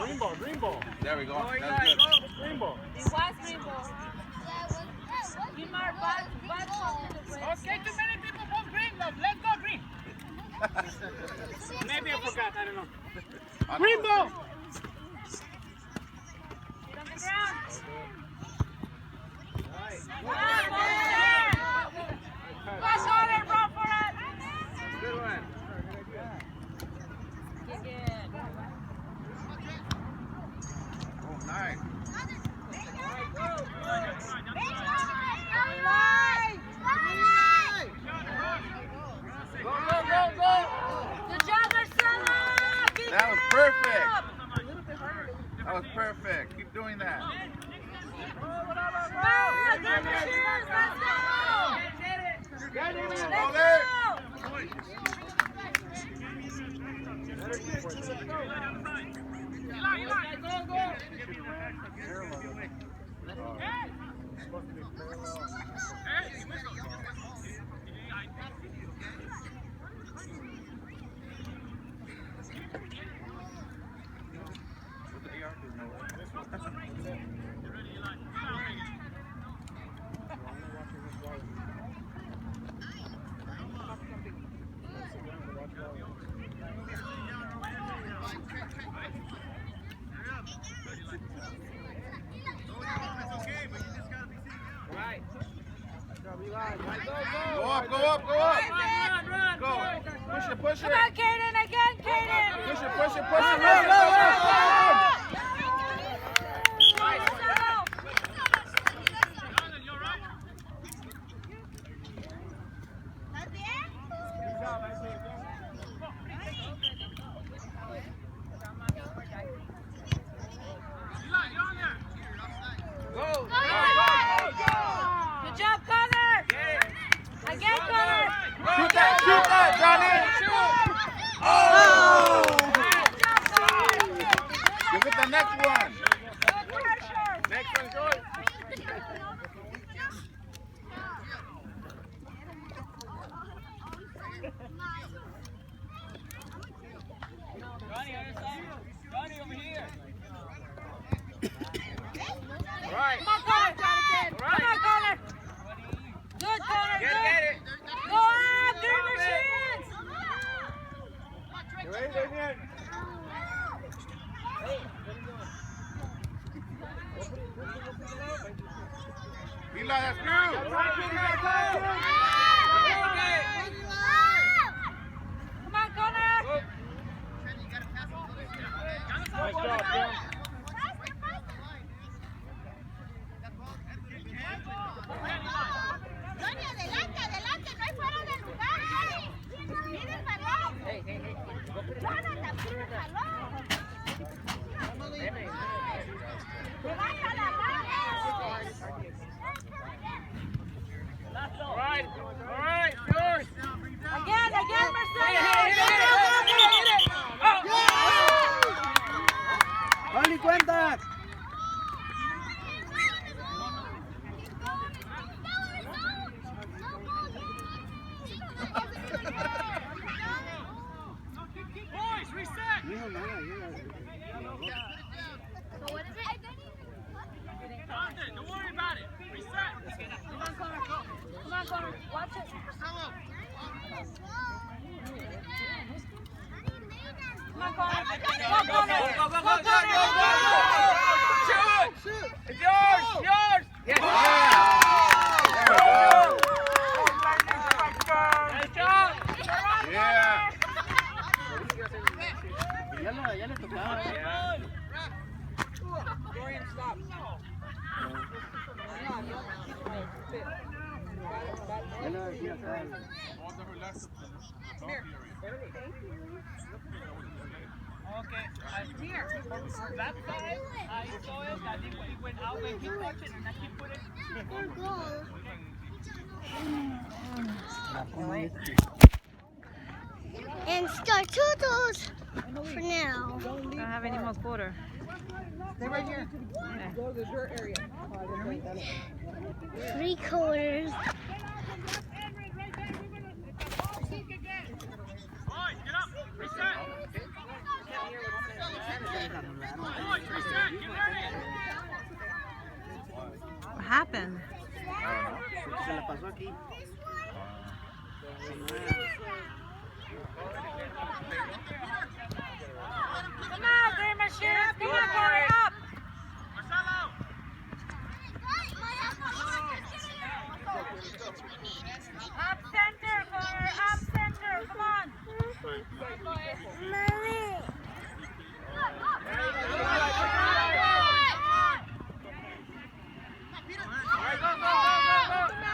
Green ball, green ball. There we go. That's good. Green ball. It was green ball. Give my bad to the red. Okay, too many people want green, love. Let's go green. Maybe I forgot, I don't know. Green ball! Get on the ground. Pass on it, bro, for it. Good one. Kick it. Oh, nice. Go, go, go, go. Good job, Marcelo. Keep That was it perfect. up. That was perfect. Keep doing that. Come on, grab your shoes. Let's go. Get him in. Let's Hold go. it. Go, go. Right. Go, Go up, go up, go up. Run. Go. Push it, push Come it. on, Kaden, again, Kaden. Push it, push it, push it. Run, Run, run, run, run, run, run. Good job, Connor. Again, Connor. Shoot that, Johnny. Oh! Give it the next one. Good pressure. Next one, George. Johnny, over here. Right. Come on, Connor, Johnathan. Come on, Connor. Good, Connor. Get Good. it. Go up. Get in your shoes. You ready, Damien? Eli, that's you. Right, Come on, Connor. nice job, Tim. Adelante, no hay fuera del lugar. Mira el balón. Johnathan, mira el balón. Levanta la mano. All right, George. Again, Marcelo. Dale cuenta. Boys, reset. Johnathan, don't worry about it. Reset. Come on, Connor. Watch it. Come on, Connor. Go, Connor. Shoot! It's yours! Yours! Yes! Yeah. Nice job! Yeah. Ya le tocaba. Dorian, stop. Okay, here. That side, I saw it, that he went out and he touched it and I keep putting And Startudos for now. Don't have any more quarter. Stay right here. Go to the dirt area. 3/4. Get up, reset. pasó aquí? Come on, Green Machine. Come on, Corey, up. Up center, Corey, up center. Come on.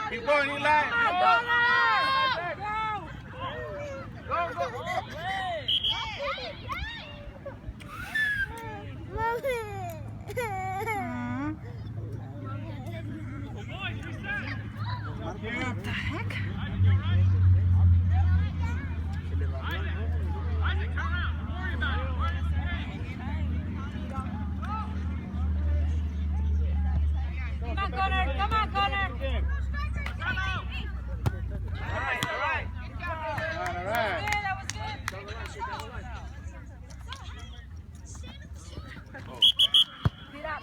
Keep going, Eli. What the heck? Come on, Connor. Come on, Connor. All right. That was good. Get up.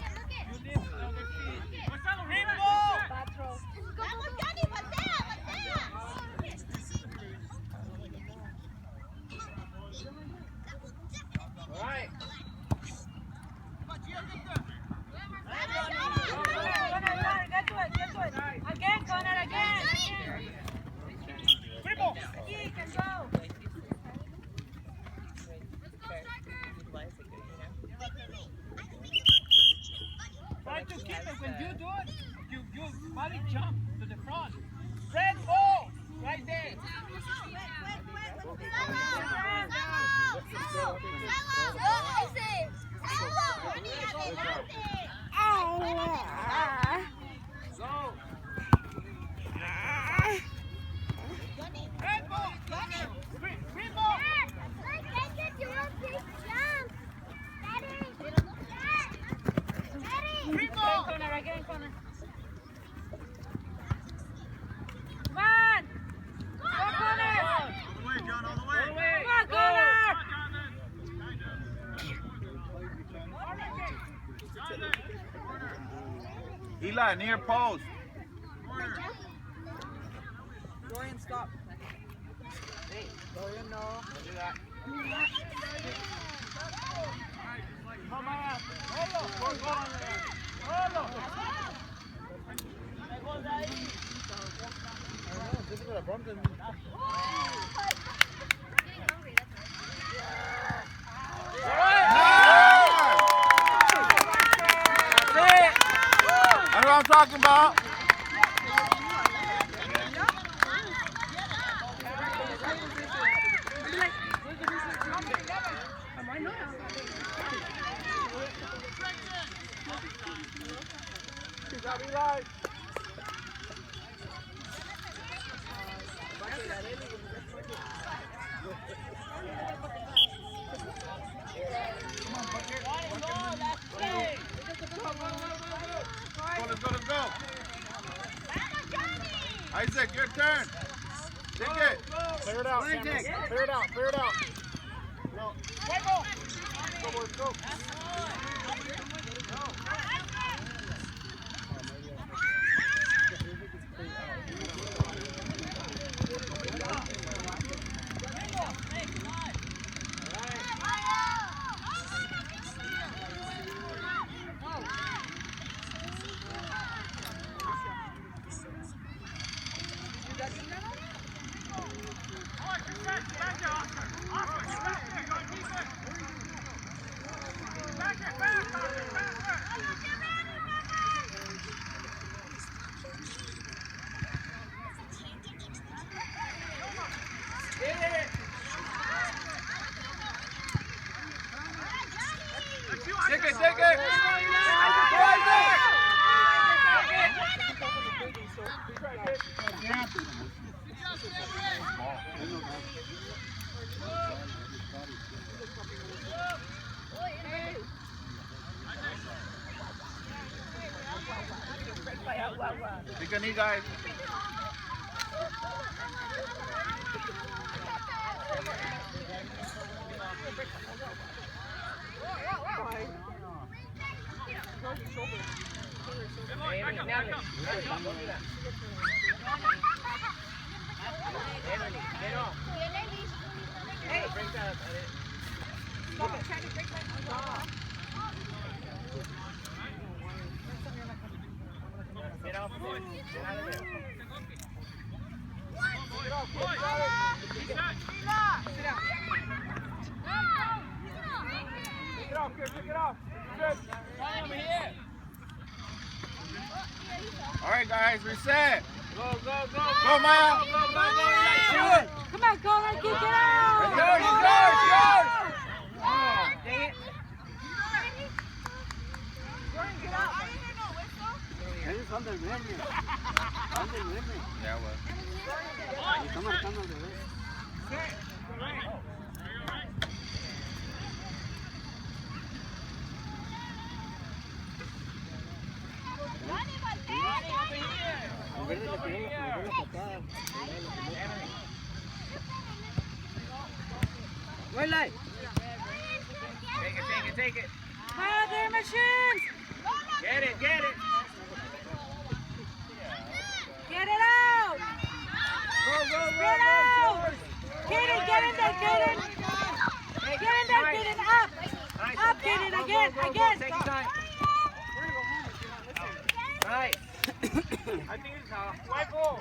Bad throw. Vamos, Johnny, patea, patea. All right. Connor, get to it. Again, Connor, again. He can go. Try to keep it. When you do it, you body jump to the front. Red ball, right there. Red ball, green ball. Green ball. Again, Connor. Come on. Go, Connor. All the way, John, all the way. Come on, Connor. Eli, near post. Dorian, stop. Hey, Dorian, no. Don't do that. That's what I'm talking about. Let's go. Isaac, your turn. Take it. Clear it out, Samuel. Clear it out. No. Go, boys, go. Take it. Take a knee, guys. Now, Get off, boys. Get out of there. Sit down. Kick it off. Good. Over here. All right, guys, reset. Go, go, go. Go, Maya. Go, go, go, go. Come on, go, let's kick it out. It's yours, it's yours, it's yours. Dang it. Yeah, well. Red light. Take it. Father machines. Get it, get it. Get it out. Spread out. Get in there, get in. Get in there, get in, up. Up, get in, again. Take your time. Right. I think it's white ball.